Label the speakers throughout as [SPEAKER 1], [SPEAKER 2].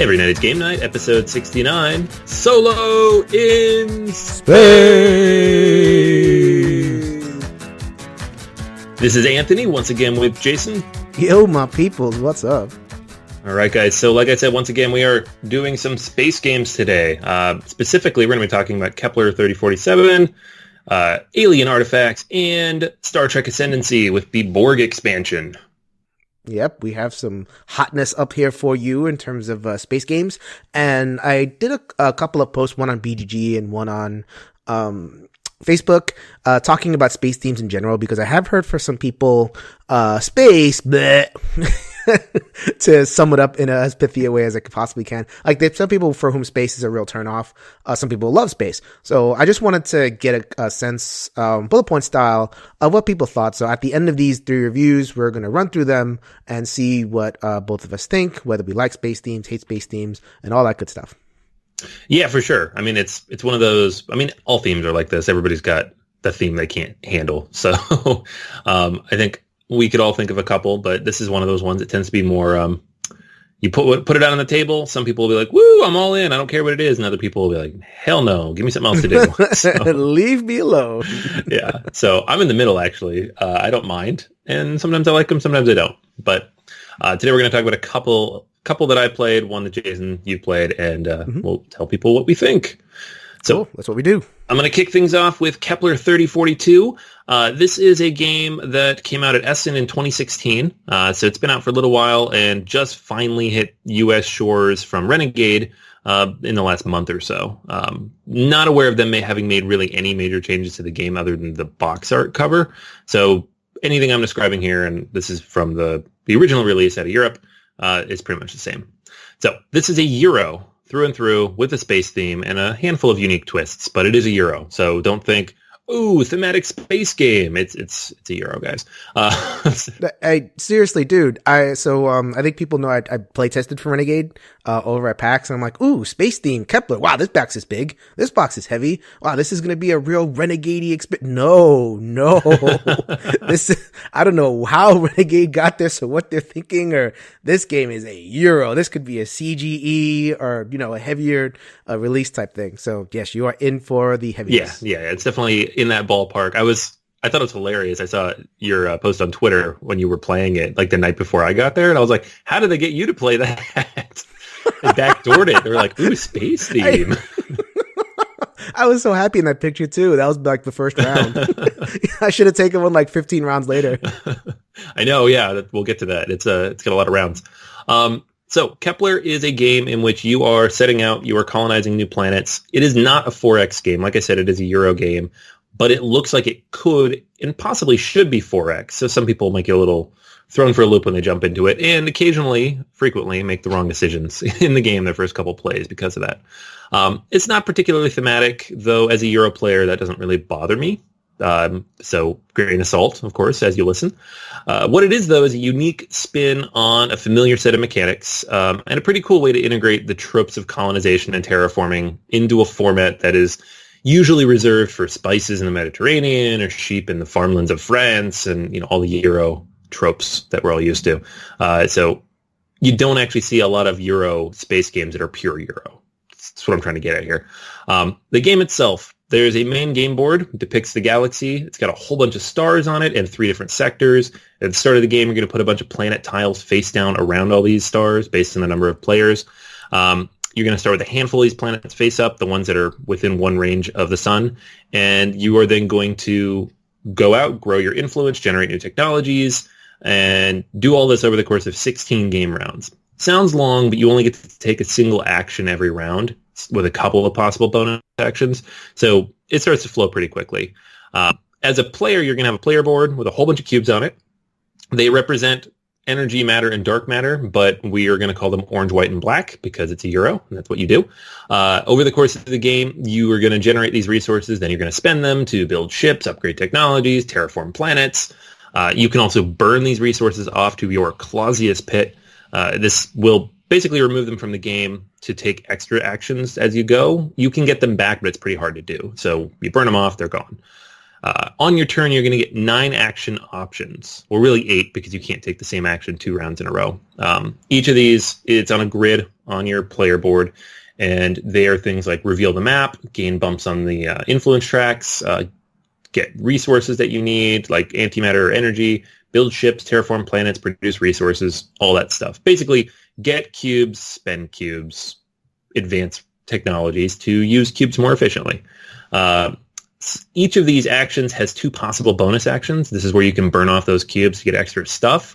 [SPEAKER 1] Every night it's game night, episode 69, Solo in Space! This is Anthony, once again with Jason.
[SPEAKER 2] Yo, my peoples, what's up?
[SPEAKER 1] All right, guys, so like I said, once again, we are doing some space games today. Specifically, we're going to be talking about Kepler 3047, Alien Artifacts, and Star Trek Ascendency with the Borg expansion.
[SPEAKER 2] Yep, we have some hotness up here for you in terms of space games. And I did a couple of posts, one on BGG and one on Facebook, talking about space themes in general, because I have heard for some people, space, bleh, to sum it up in as pithy a way as I possibly can. Like, there's some people for whom space is a real turnoff. Some people love space. So I just wanted to get a sense, bullet point style, of what people thought. So at the end of these 3 reviews, we're going to run through them and see what both of us think, whether we like space themes, hate space themes, and all that good stuff.
[SPEAKER 1] Yeah, for sure. I mean, it's one of those, I mean, all themes are like this. Everybody's got the theme they can't handle. So I think we could all think of a couple, but this is one of those ones that tends to be more, you put it out on the table. Some people will be like, woo, I'm all in. I don't care what it is. And other people will be like, hell no, give me something else to do. So,
[SPEAKER 2] leave me alone.
[SPEAKER 1] Yeah. So I'm in the middle, actually. I don't mind. And sometimes I like them, sometimes I don't. But today we're going to talk about a couple that I played, one that Jason, you played, and we'll tell people what we think. So
[SPEAKER 2] cool. That's what we do.
[SPEAKER 1] I'm going to kick things off with Kepler 3042. This is a game that came out at Essen in 2016. So it's been out for a little while and just finally hit U.S. shores from Renegade in the last month or so. Not aware of them having made really any major changes to the game other than the box art cover. So anything I'm describing here, and this is from the original release out of Europe, is pretty much the same. So this is a Euro through and through with a space theme and a handful of unique twists, but it is a Euro. So don't think, ooh, thematic space game. It's a Euro, guys.
[SPEAKER 2] Seriously, dude. I think people know I play tested for Renegade over at PAX, and I'm like, ooh, space theme, Kepler. Wow, this box is big. This box is heavy. Wow, this is gonna be a real Renegade-y experience. No. I don't know how Renegade got this or what they're thinking, or this game is a Euro. This could be a CGE or, a heavier release type thing. So yes, you are in for the heaviness.
[SPEAKER 1] Yeah, it's definitely in that ballpark. I thought it was hilarious. I saw your post on Twitter when you were playing it, like the night before I got there, and I was like, how did they get you to play that? They backdoored it. They were like, ooh, space theme.
[SPEAKER 2] I was so happy in that picture, too. That was like the first round. I should have taken one like 15 rounds later.
[SPEAKER 1] I know, yeah. We'll get to that. It's got a lot of rounds. So Kepler is a game in which you are setting out, you are colonizing new planets. It is not a 4X game. Like I said, it is a Euro game, but it looks like it could and possibly should be 4X. So some people might get a little thrown for a loop when they jump into it, and frequently make the wrong decisions in the game their first couple plays because of that. It's not particularly thematic, though as a Euro player, that doesn't really bother me. So grain of salt, of course, as you listen. What it is, though, is a unique spin on a familiar set of mechanics, and a pretty cool way to integrate the tropes of colonization and terraforming into a format that is usually reserved for spices in the Mediterranean or sheep in the farmlands of France and, all the Euro tropes that we're all used to. So you don't actually see a lot of Euro space games that are pure Euro. That's what I'm trying to get at here. The game itself, there's a main game board, depicts the galaxy. It's got a whole bunch of stars on it and 3 different sectors. At the start of the game, you're going to put a bunch of planet tiles face down around all these stars based on the number of players. You're going to start with a handful of these planets face up, the ones that are within one range of the sun. And you are then going to go out, grow your influence, generate new technologies, and do all this over the course of 16 game rounds. Sounds long, but you only get to take a single action every round with a couple of possible bonus actions. So it starts to flow pretty quickly. As a player, you're going to have a player board with a whole bunch of cubes on it. They represent energy, matter, and dark matter, but we are going to call them orange, white, and black because it's a Euro, and that's what you do. Over the course of the game, you are going to generate these resources, then you're going to spend them to build ships, upgrade technologies, terraform planets. You can also burn these resources off to your Clausius pit. This will basically remove them from the game to take extra actions as you go. You can get them back, but it's pretty hard to do. So you burn them off, they're gone. On your turn, you're going to get 9 action options. Well, really 8 because you can't take the same action 2 rounds in a row. Each of these, it's on a grid on your player board, and they are things like reveal the map, gain bumps on the influence tracks, get resources that you need, like antimatter or energy, build ships, terraform planets, produce resources, all that stuff. Basically, get cubes, spend cubes, advance technologies to use cubes more efficiently. Each of these actions has 2 possible bonus actions. This is where you can burn off those cubes to get extra stuff.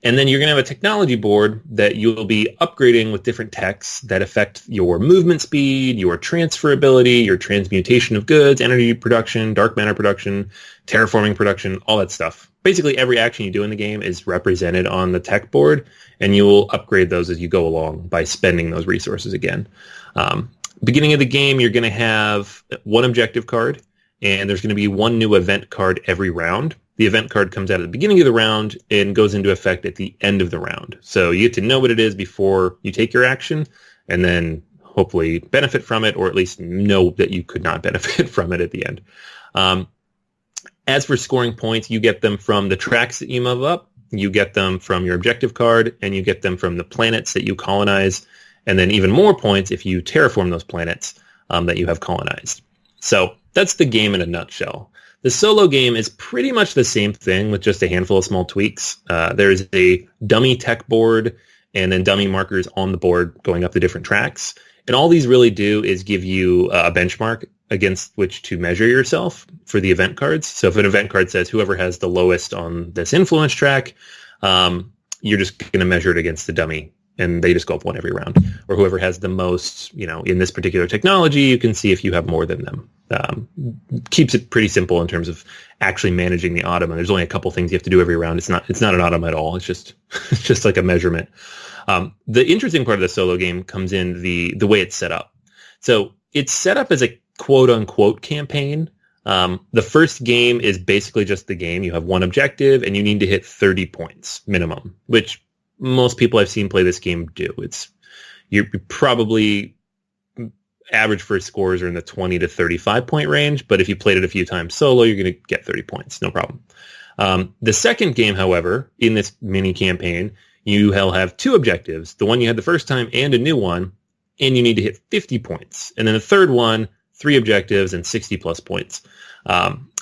[SPEAKER 1] And then you're going to have a technology board that you will be upgrading with different techs that affect your movement speed, your transferability, your transmutation of goods, energy production, dark matter production, terraforming production, all that stuff. Basically, every action you do in the game is represented on the tech board, and you will upgrade those as you go along by spending those resources again. Beginning of the game, you're going to have 1 objective card, and there's going to be 1 new event card every round. The event card comes out at the beginning of the round and goes into effect at the end of the round. So you get to know what it is before you take your action, and then hopefully benefit from it, or at least know that you could not benefit from it at the end. As for scoring points, you get them from the tracks that you move up, you get them from your objective card, and you get them from the planets that you colonize, and then even more points if you terraform those planets that you have colonized. So that's the game in a nutshell. The solo game is pretty much the same thing with just a handful of small tweaks. There's a dummy tech board and then dummy markers on the board going up the different tracks. And all these really do is give you a benchmark against which to measure yourself for the event cards. So if an event card says whoever has the lowest on this influence track, you're just going to measure it against the dummy, and they just go up 1 every round. Or whoever has the most, in this particular technology, you can see if you have more than them. Keeps it pretty simple in terms of actually managing the automa. There's only a couple things you have to do every round. It's not an automa at all. It's just like a measurement. The interesting part of the solo game comes in the way it's set up. So it's set up as a quote unquote campaign. The first game is basically just the game. You have 1 objective and you need to hit 30 points minimum, which most people I've seen play this game do. You're probably average first scores are in the 20 to 35 point range, but if you played it a few times solo, you're going to get 30 points, no problem. The second game, however, in this mini campaign, you'll have 2 objectives, the one you had the first time and a new one, and you need to hit 50 points. And then the third one, 3 objectives and 60 plus points.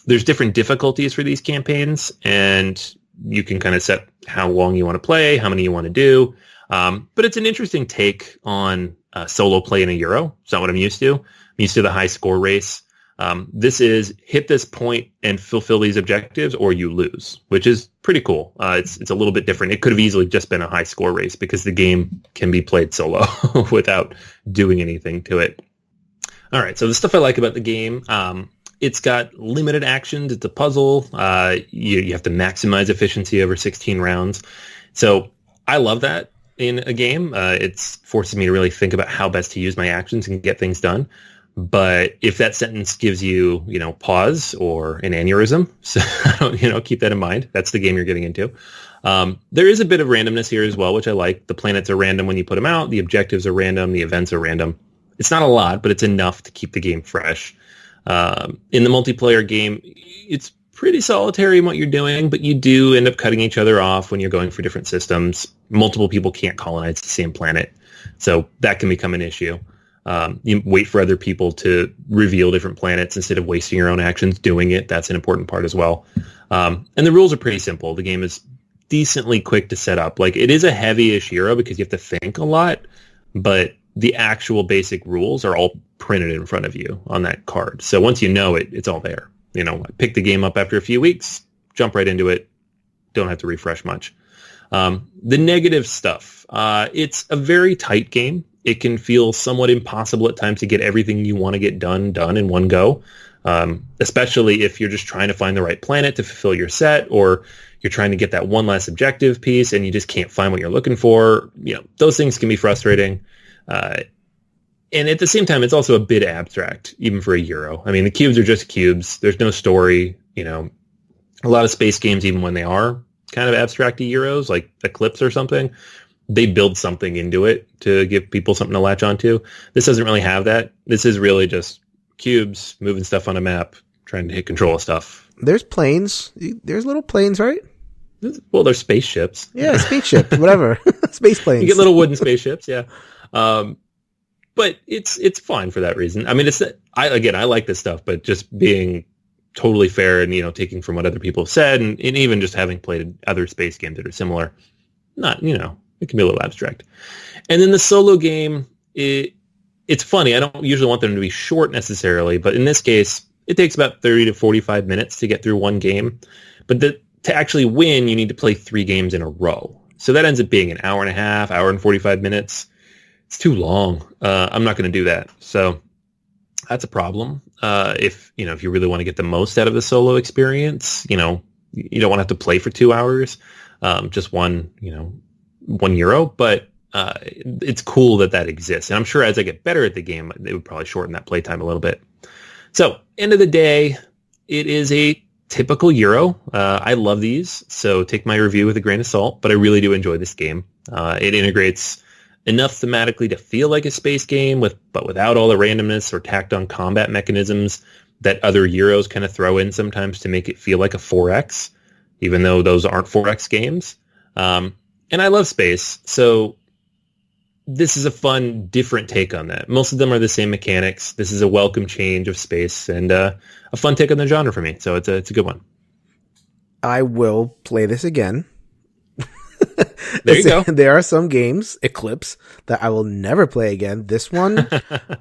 [SPEAKER 1] There's different difficulties for these campaigns, and you can kind of set how long you want to play, how many you want to do. But it's an interesting take on solo play in a Euro. It's not what I'm used to. I'm used to the high score race. This is hit this point and fulfill these objectives or you lose, which is pretty cool. It's a little bit different. It could have easily just been a high score race because the game can be played solo without doing anything to it. All right, so the stuff I like about the game, it's got limited actions. It's a puzzle. You have to maximize efficiency over 16 rounds. So I love that in a game. It's forces me to really think about how best to use my actions and get things done. But if that sentence gives you, pause or an aneurysm, so, keep that in mind. That's the game you're getting into. There is a bit of randomness here as well, which I like. The planets are random when you put them out. The objectives are random. The events are random. It's not a lot, but it's enough to keep the game fresh. In the multiplayer game, it's pretty solitary in what you're doing, but you do end up cutting each other off when you're going for different systems. Multiple people can't colonize the same planet, so that can become an issue. You wait for other people to reveal different planets instead of wasting your own actions doing it. That's an important part as well. And the rules are pretty simple. The game is decently quick to set up. Like, it is a heavy-ish Euro because you have to think a lot, but the actual basic rules are all printed in front of you on that card. So once you know it, it's all there. I pick the game up after a few weeks, jump right into it, don't have to refresh much. The negative stuff. It's a very tight game. It can feel somewhat impossible at times to get everything you want to get done in one go, especially if you're just trying to find the right planet to fulfill your set, or you're trying to get that one last objective piece and you just can't find what you're looking for. Those things can be frustrating. And at the same time, it's also a bit abstract, even for a Euro. I mean, the cubes are just cubes. There's no story. A lot of space games, even when they are kind of abstract Euros, like Eclipse or something, they build something into it to give people something to latch onto. This doesn't really have that. This is really just cubes, moving stuff on a map, trying to hit control of stuff.
[SPEAKER 2] There's planes. There's little planes, right?
[SPEAKER 1] Well, there's spaceships.
[SPEAKER 2] Yeah, spaceship, whatever. Space planes.
[SPEAKER 1] You get little wooden spaceships, yeah. But it's fine for that reason. I mean, I like this stuff, but just being totally fair and, taking from what other people have said and even just having played other space games that are similar, not, it can be a little abstract. And then the solo game, it's funny. I don't usually want them to be short necessarily, but in this case, it takes about 30 to 45 minutes to get through one game. But to actually win, you need to play 3 games in a row. So that ends up being an hour and a half, hour and 45 minutes. It's too long. I'm not going to do that. So that's a problem. If you really want to get the most out of the solo experience, you don't want to have to play for 2 hours, just €1. But it's cool that exists. And I'm sure as I get better at the game, they would probably shorten that playtime a little bit. So end of the day, it is a typical Euro. I love these, so take my review with a grain of salt, but I really do enjoy this game. It integrates enough thematically to feel like a space game, but without all the randomness or tacked on combat mechanisms that other Euros kind of throw in sometimes to make it feel like a 4X, even though those aren't 4X games. And I love space, so this is a fun, different take on that. Most of them are the same mechanics. This is a welcome change of space and a fun take on the genre for me. So it's a good one.
[SPEAKER 2] I will play this again.
[SPEAKER 1] There you go.
[SPEAKER 2] There are some games, Eclipse, that I will never play again. This one,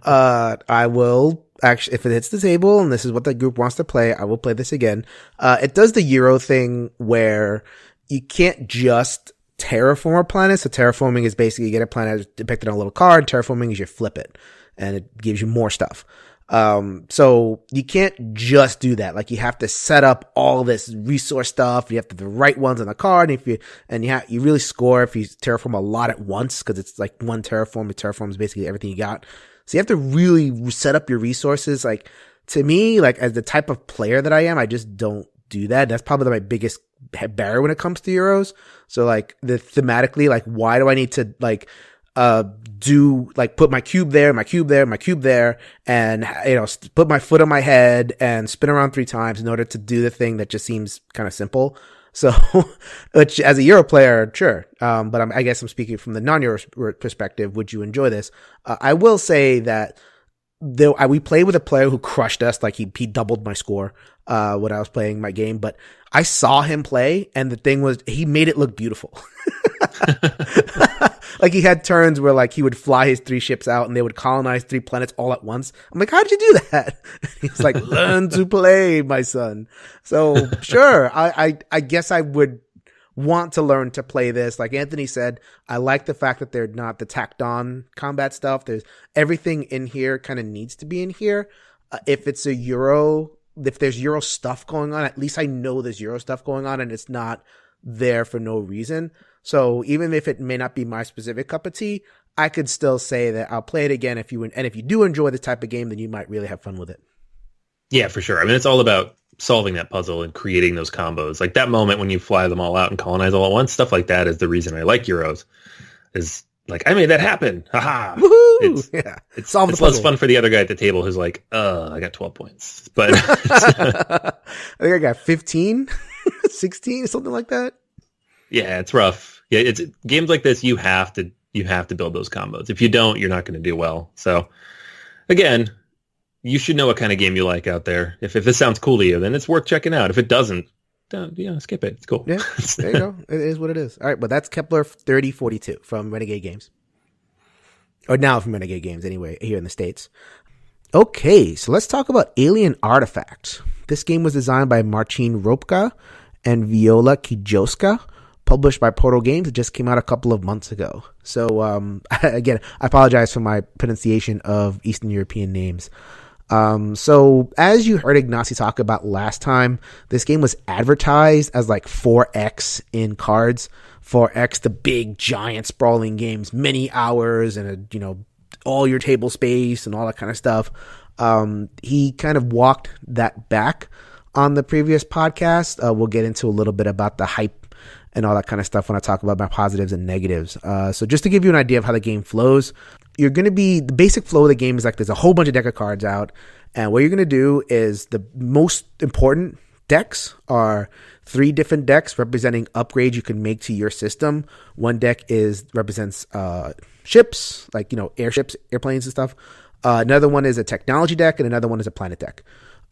[SPEAKER 2] I will actually, if it hits the table and this is what the group wants to play, I will play this again. It does the Euro thing where you can't just terraform a planet. So terraforming is basically you get a planet depicted on a little card. Terraforming is you flip it and it gives you more stuff. So you can't just do that. Like you have to set up all this resource stuff. You have to do the right ones on the card. And you really score if you terraform a lot at once, cause it's like one terraform. It terraforms basically everything you got. So you have to really set up your resources. Like to me, like as the type of player that I am, I just don't do that. That's probably my biggest barrier when it comes to Euros. So like thematically, like why do I need to like, put my cube there, and, put my foot on my head and spin around 3 times in order to do the thing that just seems kind of simple. So, which as a Euro player, sure. But I guess I'm speaking from the non-Euro perspective. Would you enjoy this? I will say that we played with a player who crushed us. Like he doubled my score, when I was playing my game, but I saw him play and the thing was, he made it look beautiful. Like he had turns where like he would fly his 3 ships out and they would colonize 3 planets all at once. I'm like, how'd you do that? He's like, learn to play, my son. So sure, I guess I would want to learn to play this. Like Anthony said, I like the fact that they're not the tacked on combat stuff. There's everything in here kind of needs to be in here. If it's a Euro, if there's Euro stuff going on, at least I know there's Euro stuff going on and it's not there for no reason. So even if it may not be my specific cup of tea, I could still say that I'll play it again if you do enjoy this type of game, then you might really have fun with it.
[SPEAKER 1] Yeah, for sure. I mean, it's all about solving that puzzle and creating those combos. Like that moment when you fly them all out and colonize all at once, stuff like that is the reason I like Euros. Is like, I made that happen. Haha.
[SPEAKER 2] Woohoo!
[SPEAKER 1] It's less fun for the other guy at the table who's like, I got 12 points. But
[SPEAKER 2] I think I got 15, 16, something like that.
[SPEAKER 1] Yeah, it's rough. Yeah, it's games like this. You have to build those combos. If you don't, you're not going to do well. So, again, you should know what kind of game you like out there. If this sounds cool to you, then it's worth checking out. If it doesn't, skip it. It's cool.
[SPEAKER 2] Yeah, there you go. It is what it is. All right, but that's Kepler 3042 from Renegade Games, or now from Renegade Games anyway, here in the States. Okay, so let's talk about Alien Artifact. This game was designed by Marcin Ropka and Viola Kijowska. Published by Portal Games. It just came out a couple of months ago. So, again, I apologize for my pronunciation of Eastern European names. So, as you heard Ignacy talk about last time, this game was advertised as like 4X in cards. 4X, the big, giant, sprawling games, many hours and, all your table space and all that kind of stuff. He kind of walked that back on the previous podcast. We'll get into a little bit about the hype and all that kind of stuff when I talk about my positives and negatives. So just to give you an idea of how the game flows, the basic flow of the game is like there's a whole bunch of deck of cards out, And what you're going to do is the most important decks are 3 different decks representing upgrades you can make to your system. One deck represents ships, like, airships, airplanes and stuff. Another one is a technology deck, and another one is a planet deck.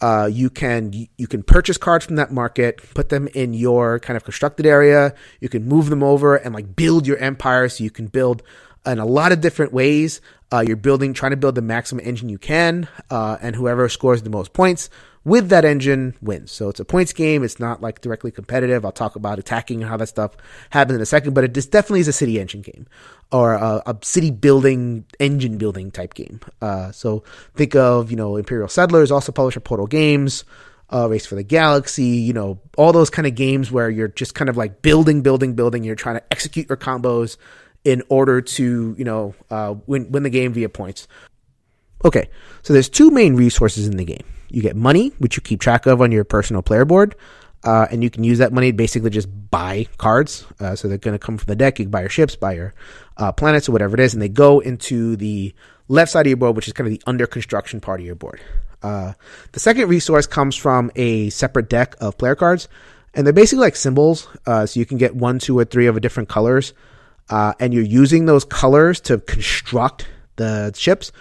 [SPEAKER 2] You can purchase cards from that market, put them in your kind of constructed area. You can move them over and like build your empire. So you can build in a lot of different ways. You're trying to build the maximum engine you can, and whoever scores the most points with that engine wins. So it's a points game. It's not like directly competitive. I'll talk about attacking and how that stuff happens in a second, but it definitely is a city engine game, or a city building, engine building type game. So think of, Imperial Settlers, also publisher Portal Games, Race for the Galaxy, all those kind of games where you're just kind of like building. You're trying to execute your combos in order to, win the game via points. Okay, so there's 2 main resources in the game. You get money, which you keep track of on your personal player board, and you can use that money to basically just buy cards. So they're going to come from the deck. You can buy your ships, buy your planets, or whatever it is, and they go into the left side of your board, which is kind of the under construction part of your board. The second resource comes from a separate deck of player cards, and they're basically like symbols. So you can get 1, 2, or 3 of different colors, and you're using those colors to construct the ships.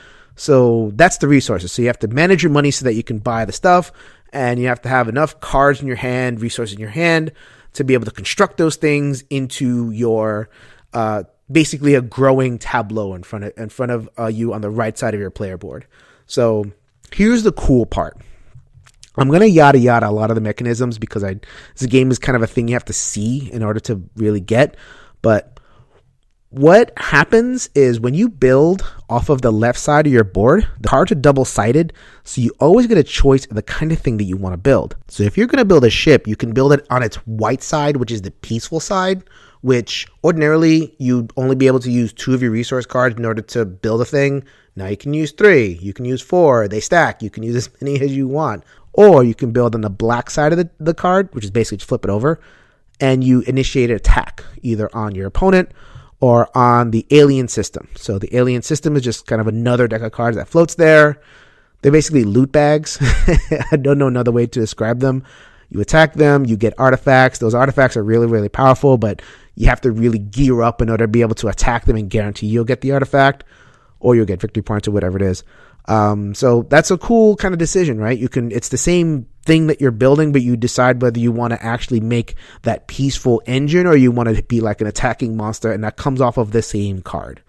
[SPEAKER 2] So that's the resources. So you have to manage your money so that you can buy the stuff, and you have to have enough cards in your hand, resources in your hand, to be able to construct those things into your basically a growing tableau in front of you on the right side of your player board. So here's the cool part. I'm going to yada a lot of the mechanisms because this game is kind of a thing you have to see in order to really get. But what happens is when you build off of the left side of your board, the cards are double-sided, so you always get a choice of the kind of thing that you want to build. So if you're going to build a ship, you can build it on its white side, which is the peaceful side, which ordinarily you'd only be able to use 2 of your resource cards in order to build a thing. Now you can use 3, you can use 4, they stack, you can use as many as you want. Or you can build on the black side of the card, which is basically just flip it over, and you initiate an attack either on your opponent or on the alien system. So the alien system is just kind of another deck of cards that floats there. They're basically loot bags. I don't know another way to describe them. You attack them, you get artifacts. Those artifacts are really, really powerful, but you have to really gear up in order to be able to attack them and guarantee you'll get the artifact, or you'll get victory points or whatever it is. So that's a cool kind of decision, right? It's the same thing that you're building, but you decide whether you want to actually make that peaceful engine or you want to be like an attacking monster, and that comes off of the same card.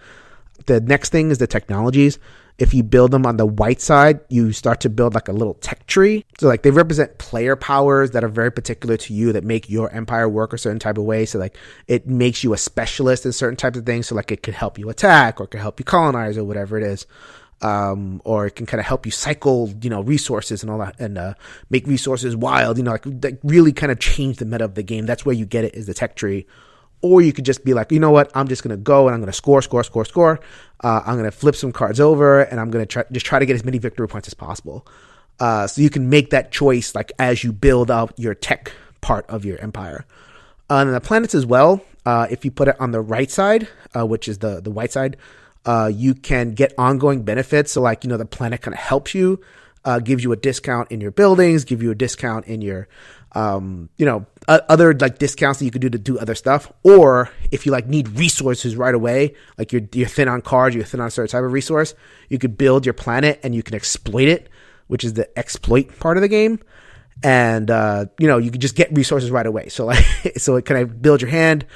[SPEAKER 2] The next thing is the technologies. If you build them on the white side, you start to build like a little tech tree. So like they represent player powers that are very particular to you that make your empire work a certain type of way. So like it makes you a specialist in certain types of things. So like it could help you attack, or it could help you colonize, or whatever it is. Or it can kind of help you cycle, resources and all that, and make resources wild, like really kind of change the meta of the game. That's where you get it, is the tech tree. Or you could just be like, you know what, I'm just going to go and I'm going to score. I'm going to flip some cards over, and I'm going to try to get as many victory points as possible. So you can make that choice like as you build out your tech part of your empire. And the planets as well, if you put it on the right side, which is the white side, you can get ongoing benefits. So like, the planet kind of helps you, gives you a discount in your buildings, give you a discount in your, other like discounts that you could do to do other stuff. Or if you like need resources right away, like you're thin on cards, you're thin on a certain type of resource, you could build your planet and you can exploit it, which is the exploit part of the game. And, you can just get resources right away. So like, so it kind of build your hand.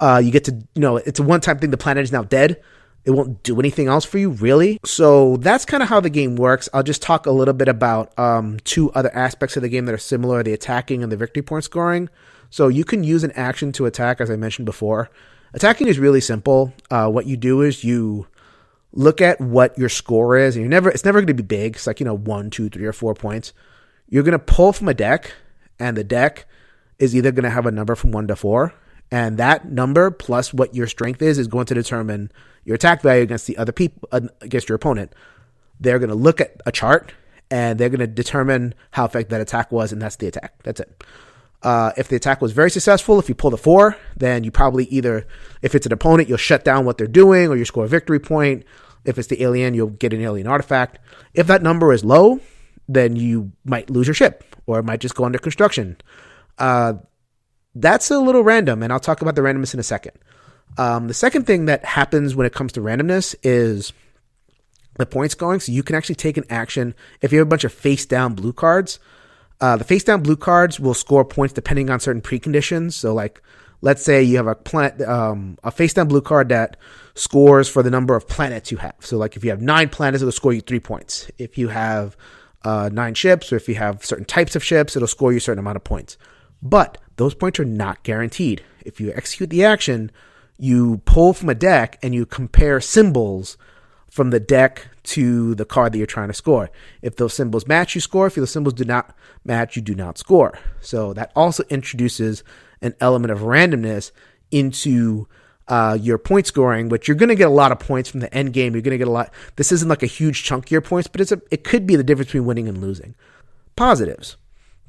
[SPEAKER 2] You get to, it's a one-time thing. The planet is now dead. It won't do anything else for you, really. So that's kind of how the game works. I'll just talk a little bit about 2 other aspects of the game that are similar, the attacking and the victory point scoring. So you can use an action to attack, as I mentioned before. Attacking is really simple. What you do is you look at what your score is, and it's never going to be big. It's like, 1, 2, 3, or 4 points. You're going to pull from a deck, and the deck is either going to have a number from 1 to 4. And that number plus what your strength is going to determine your attack value against the other people, against your opponent. They're going to look at a chart, and they're going to determine how effective that attack was, and that's the attack. That's it. If the attack was very successful, if you pulled a 4, then you probably either, if it's an opponent, you'll shut down what they're doing, or you score a victory point. If it's the alien, you'll get an alien artifact. If that number is low, then you might lose your ship, or it might just go under construction. That's a little random, and I'll talk about the randomness in a second. The second thing that happens when it comes to randomness is the point scoring. So you can actually take an action if you have a bunch of face down blue cards. The face down blue cards will score points depending on certain preconditions. So like, let's say you have a face down blue card that scores for the number of planets you have. So like if you have 9 planets, it'll score you 3 points. If you have 9 ships, or if you have certain types of ships, it'll score you a certain amount of points. But those points are not guaranteed. If you execute the action, you pull from a deck and you compare symbols from the deck to the card that you're trying to score. If those symbols match, you score. If those symbols do not match, you do not score. So that also introduces an element of randomness into your point scoring, which you're going to get a lot of points from the end game. You're going to get a lot. This isn't like a huge chunk of your points, but it could be the difference between winning and losing. Positives.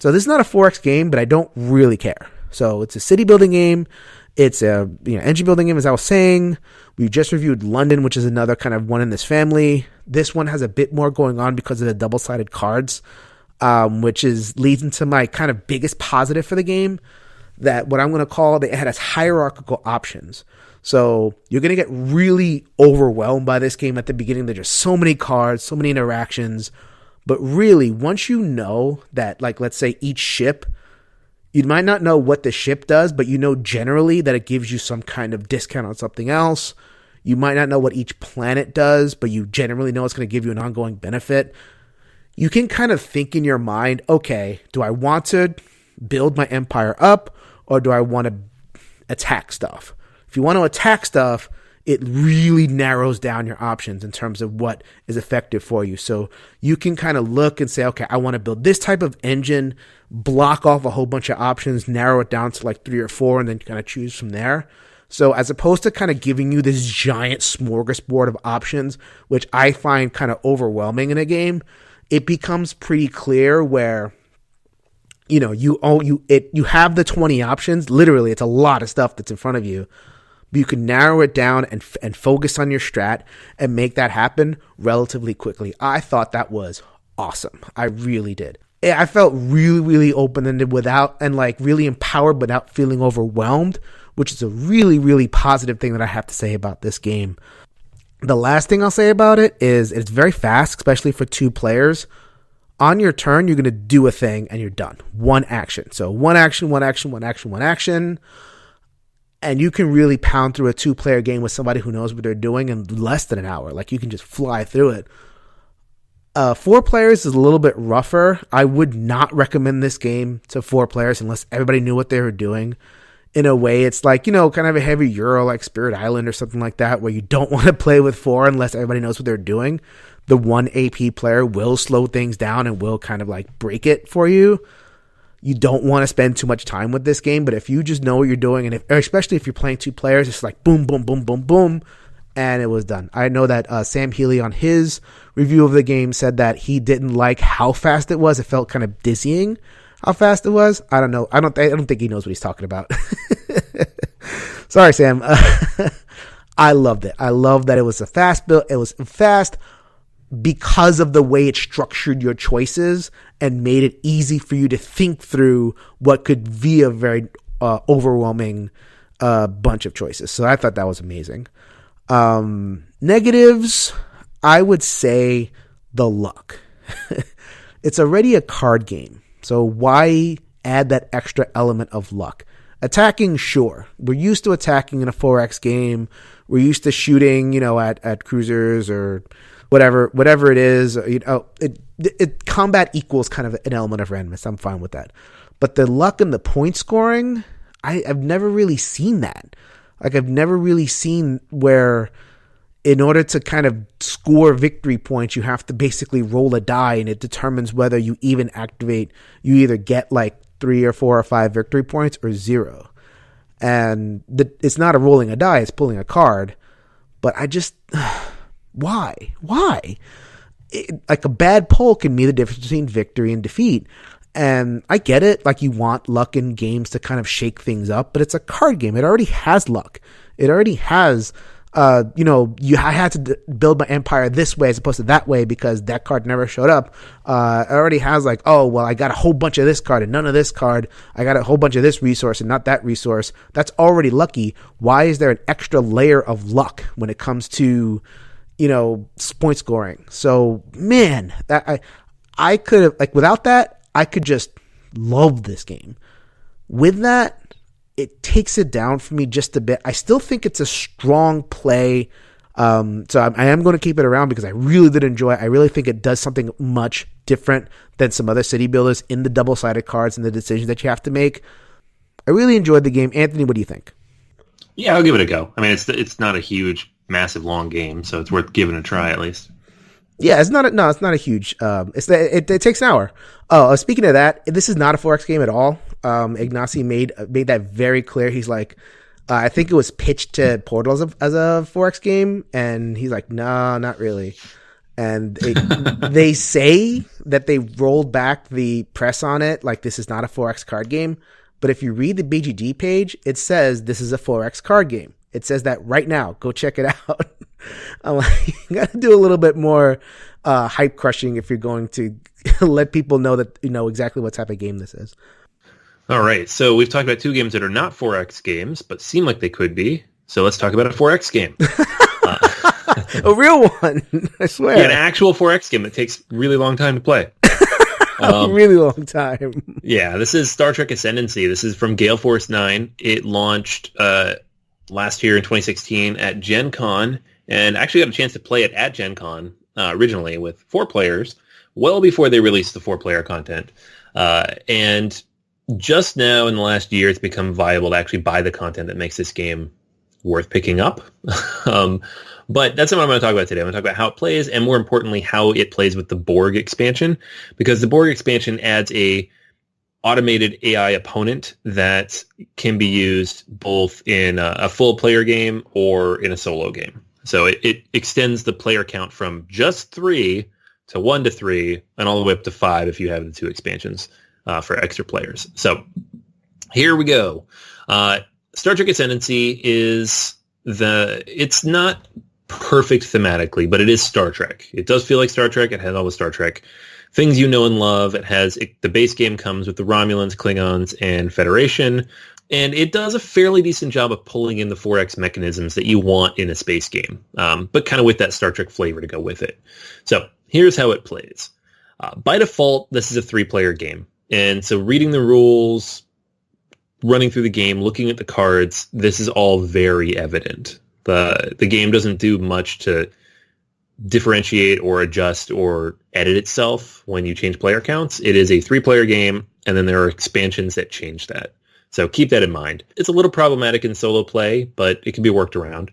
[SPEAKER 2] So this is not a 4X game, but I don't really care. So it's a city building game. It's a engine building game, as I was saying. We just reviewed London, which is another kind of one in this family. This one has a bit more going on because of the double-sided cards, which leads into my kind of biggest positive for the game, that what I'm going to call, it has hierarchical options. So you're going to get really overwhelmed by this game at the beginning. There's just so many cards, so many interactions. But really, once you know that, like, let's say each ship, you might not know what the ship does, but you know generally that it gives you some kind of discount on something else. You might not know what each planet does, but you generally know it's going to give you an ongoing benefit. You can kind of think in your mind, okay, do I want to build my empire up, or do I want to attack stuff? If you want to attack stuff, it really narrows down your options in terms of what is effective for you. So you can kind of look and say, okay, I want to build this type of engine, block off a whole bunch of options, narrow it down to like 3 or 4, and then kind of choose from there. So as opposed to kind of giving you this giant smorgasbord of options, which I find kind of overwhelming in a game, it becomes pretty clear where, you have the 20 options. Literally, it's a lot of stuff that's in front of you. But you can narrow it down and focus on your strat and make that happen relatively quickly. I thought that was awesome. I really did. I felt really, really open-ended and like really empowered without feeling overwhelmed, which is a really, really positive thing that I have to say about this game. The last thing I'll say about it is it's very fast, especially for 2 players. On your turn, you're going to do a thing and you're done. One action. So one action. And you can really pound through a 2-player game with somebody who knows what they're doing in less than an hour. Like, you can just fly through it. 4 players is a little bit rougher. I would not recommend this game to 4 players unless everybody knew what they were doing. In a way, it's like, kind of a heavy Euro like Spirit Island or something like that, where you don't want to play with 4 unless everybody knows what they're doing. The 1 AP player will slow things down and will kind of like break it for you. You don't want to spend too much time with this game, but if you just know what you're doing, and especially if you're playing 2 players, it's like boom, boom, boom, boom, boom, and it was done. I know that Sam Healy on his review of the game said that he didn't like how fast it was. It felt kind of dizzying how fast it was. I don't know. I don't think he knows what he's talking about. Sorry, Sam. I loved it. I loved that it was a fast build. It was fast because of the way it structured your choices and made it easy for you to think through what could be a very overwhelming bunch of choices. So I thought that was amazing. Negatives, I would say the luck. It's already a card game, so why add that extra element of luck? Attacking, sure. We're used to attacking in a 4X game. We're used to shooting, at cruisers or whatever it is. Combat equals kind of an element of randomness. I'm fine with that. But the luck and the point scoring, I've never really seen that. Like, I've never really seen where in order to kind of score victory points, you have to basically roll a die and it determines whether you even activate, you either get like 3 or 4 or 5 victory points or 0. And it's not a rolling a die, it's pulling a card. But I just, why? Like, a bad pull can be the difference between victory and defeat. And I get it, like, you want luck in games to kind of shake things up, but it's a card game. It already has luck. It already has I had to build my empire this way as opposed to that way because that card never showed up. It already has like, oh, well, I got a whole bunch of this card and none of this card. I got a whole bunch of this resource and not that resource. That's already lucky. Why is there an extra layer of luck when it comes to, point scoring? So, man, that I could have, like, without that, I could just love this game. With that, it takes it down for me just a bit. I still think it's a strong play. So I am going to keep it around because I really did enjoy it. I really think it does something much different than some other city builders in the double-sided cards and the decisions that you have to make. I really enjoyed the game. Anthony, what do you think?
[SPEAKER 1] Yeah, I'll give it a go. I mean, it's not a huge, massive, long game, so it's worth giving a try at least.
[SPEAKER 2] Yeah, it's not a huge. It takes an hour. Oh, speaking of that, this is not a 4X game at all. Ignacy made that very clear. He's like, I think it was pitched to Portal as a 4X game, and he's like, no, not really. And they say that they rolled back the press on it, like this is not a 4X card game. But if you read the BGG page, it says this is a 4X card game. It says that right now. Go check it out. I'm like, you got to do a little bit more hype crushing if you're going to let people know that you know exactly what type of game this is.
[SPEAKER 1] All right, so we've talked about two games that are not 4X games, but seem like they could be. So let's talk about a 4X game.
[SPEAKER 2] A real one, I swear.
[SPEAKER 1] Yeah, an actual 4X game that takes a really long time to play.
[SPEAKER 2] A really long time.
[SPEAKER 1] Yeah, this is Star Trek Ascendency. This is from Gale Force 9. It launched last year in 2016 at Gen Con, and actually got a chance to play it at Gen Con originally with 4 players, well before they released the 4-player content. And just now in the last year, it's become viable to actually buy the content that makes this game worth picking up. But that's not what I'm going to talk about today. I'm going to talk about how it plays, and more importantly, how it plays with the Borg expansion, because the Borg expansion adds a automated AI opponent that can be used both in a full player game or in a solo game. So it extends the player count from just 3 to 1 to 3 and all the way up to 5 if you have the 2 expansions for extra players. So here we go. Star Trek Ascendancy it's not perfect thematically, but it is Star Trek. It does feel like Star Trek. It has all the Star Trek things you know and love. The base game comes with the Romulans, Klingons, and Federation, and it does a fairly decent job of pulling in the 4X mechanisms that you want in a space game, but kind of with that Star Trek flavor to go with it. So here's how it plays. By default, this is a 3-player game, and so reading the rules, running through the game, looking at the cards, this is all very evident. The game doesn't do much to differentiate or adjust or edit itself when you change player counts. It is a 3-player game, and then there are expansions that change that. So keep that in mind. It's a little problematic in solo play, but it can be worked around.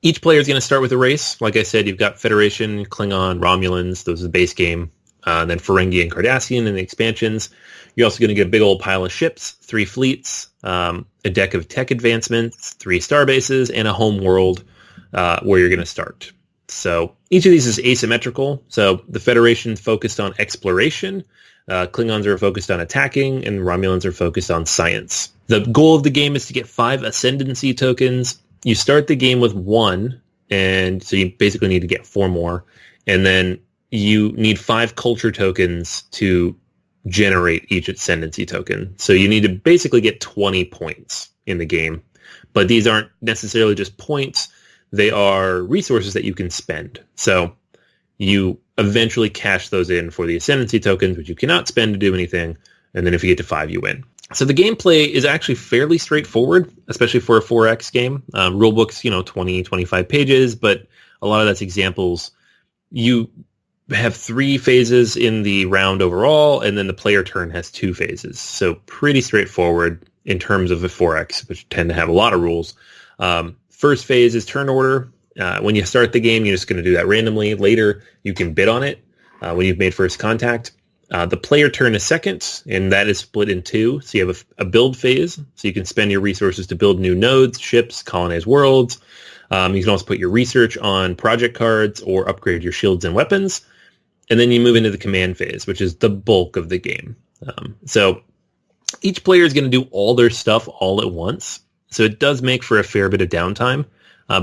[SPEAKER 1] Each player is going to start with a race. Like I said, you've got Federation, Klingon, Romulans. Those are the base game. Then Ferengi and Cardassian in the expansions. You're also going to get a big old pile of ships, 3 fleets, a deck of tech advancements, 3 star bases, and a home world where you're going to start. So each of these is asymmetrical. So the Federation's focused on exploration, Klingons are focused on attacking, and Romulans are focused on science. The goal of the game is to get 5 Ascendancy tokens. You start the game with 1, and so you basically need to get 4 more. And then you need 5 culture tokens to generate each Ascendancy token. So you need to basically get 20 points in the game. But these aren't necessarily just points. They are resources that you can spend. So you eventually cash those in for the Ascendancy tokens, which you cannot spend to do anything. And then if you get to 5, you win. So the gameplay is actually fairly straightforward, especially for a 4X game. Rulebook's, 20, 25 pages, but a lot of that's examples. You have 3 phases in the round overall, and then the player turn has 2 phases. So pretty straightforward in terms of a 4X, which tend to have a lot of rules. First phase is turn order. When you start the game, you're just going to do that randomly. Later, you can bid on it when you've made first contact. The player turn is second, and that is split in 2. So you have a build phase, so you can spend your resources to build new nodes, ships, colonize worlds. You can also put your research on project cards or upgrade your shields and weapons. And then you move into the command phase, which is the bulk of the game. So each player is going to do all their stuff all at once. So it does make for a fair bit of downtime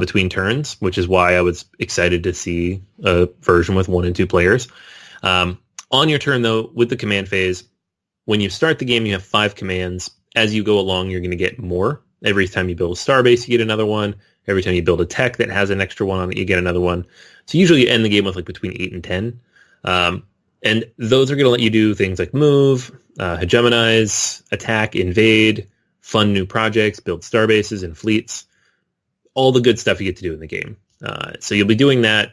[SPEAKER 1] between turns, which is why I was excited to see a version with 1 and 2 players. On your turn, though, with the command phase, when you start the game, you have 5 commands. As you go along, you're going to get more. Every time you build a starbase, you get another one. Every time you build a tech that has an extra one on it, you get another one. So usually you end the game with like between 8 and 10. And those are going to let you do things like move, hegemonize, attack, invade, fund new projects, build starbases and fleets, all the good stuff you get to do in the game. So you'll be doing that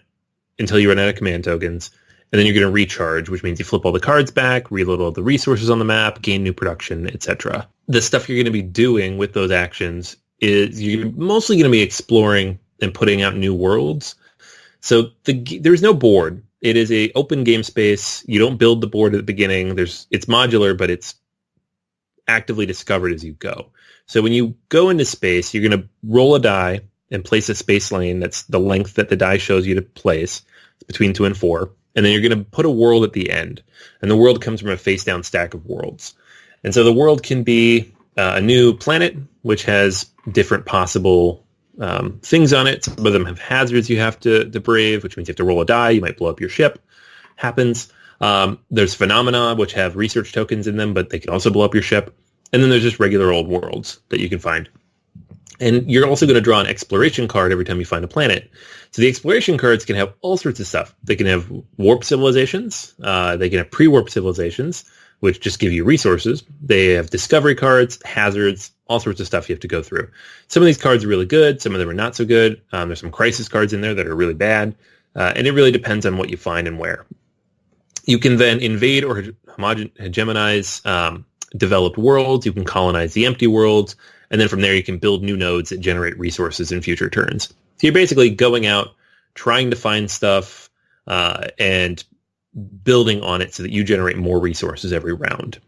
[SPEAKER 1] until you run out of command tokens, and then you're going to recharge, which means you flip all the cards back, reload all the resources on the map, gain new production, etc. The stuff you're going to be doing with those actions is you're mostly going to be exploring and putting out new worlds. So there's no board. It is a open game space. You don't build the board at the beginning. It's modular, but it's actively discovered as you go. So when you go into space, you're going to roll a die and place a space lane that's the length that the die shows you to place. It's between 2 and 4. And then you're going to put a world at the end. And the world comes from a face-down stack of worlds. And so the world can be a new planet, which has different possible things on it. Some of them have hazards you have to brave, which means you have to roll a die. You might blow up your ship. Happens. There's phenomena, which have research tokens in them, but they can also blow up your ship. And then there's just regular old worlds that you can find. And you're also going to draw an exploration card every time you find a planet. So the exploration cards can have all sorts of stuff. They can have warp civilizations. They can have pre-warp civilizations, which just give you resources. They have discovery cards, hazards, all sorts of stuff you have to go through. Some of these cards are really good. Some of them are not so good. There's some crisis cards in there that are really bad. And it really depends on what you find and where. You can then invade or hegemonize developed worlds. You can colonize the empty worlds. And then from there, you can build new nodes that generate resources in future turns. So you're basically going out, trying to find stuff, and building on it so that you generate more resources every round.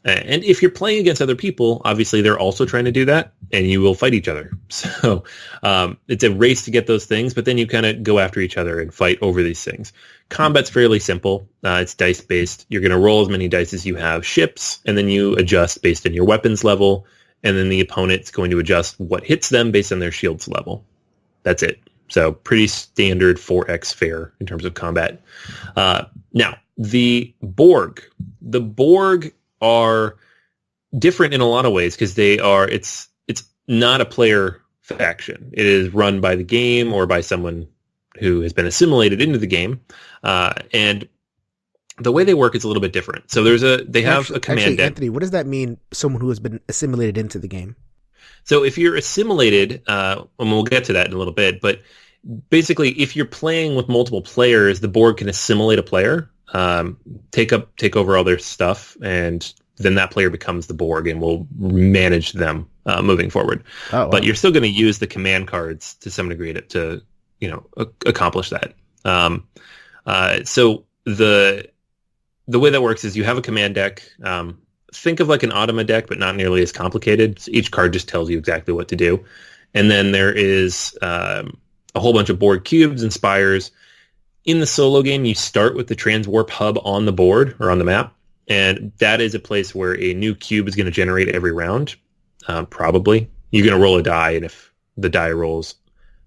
[SPEAKER 1] And if you're playing against other people, obviously they're also trying to do that, and you will fight each other. So it's a race to get those things, but then you kind of go after each other and fight over these things. Combat's fairly simple. It's dice-based. You're going to roll as many dice as you have ships, and then you adjust based on your weapons level, and then the opponent's going to adjust what hits them based on their shield's level. That's it. So pretty standard 4X fare in terms of combat. Now, the Borg are different in a lot of ways because it's not a player faction. It is run by the game or by someone who has been assimilated into the game. And the way they work is a little bit different. So they have a command deck.
[SPEAKER 2] Anthony, what does that mean, someone who has been assimilated into the game?
[SPEAKER 1] So if you're assimilated, and we'll get to that in a little bit, but basically if you're playing with multiple players, the Borg can assimilate a player, take over all their stuff, and then that player becomes the Borg and will manage them moving forward. Oh, wow. But you're still going to use the command cards to some degree to accomplish that. So the way that works is you have a command deck. Think of like an Automa deck, but not nearly as complicated. So each card just tells you exactly what to do. And then there is a whole bunch of Borg cubes and spires. In the solo game, you start with the transwarp hub on the board or on the map. And that is a place where a new cube is going to generate every round, probably. You're going to roll a die, and if the die rolls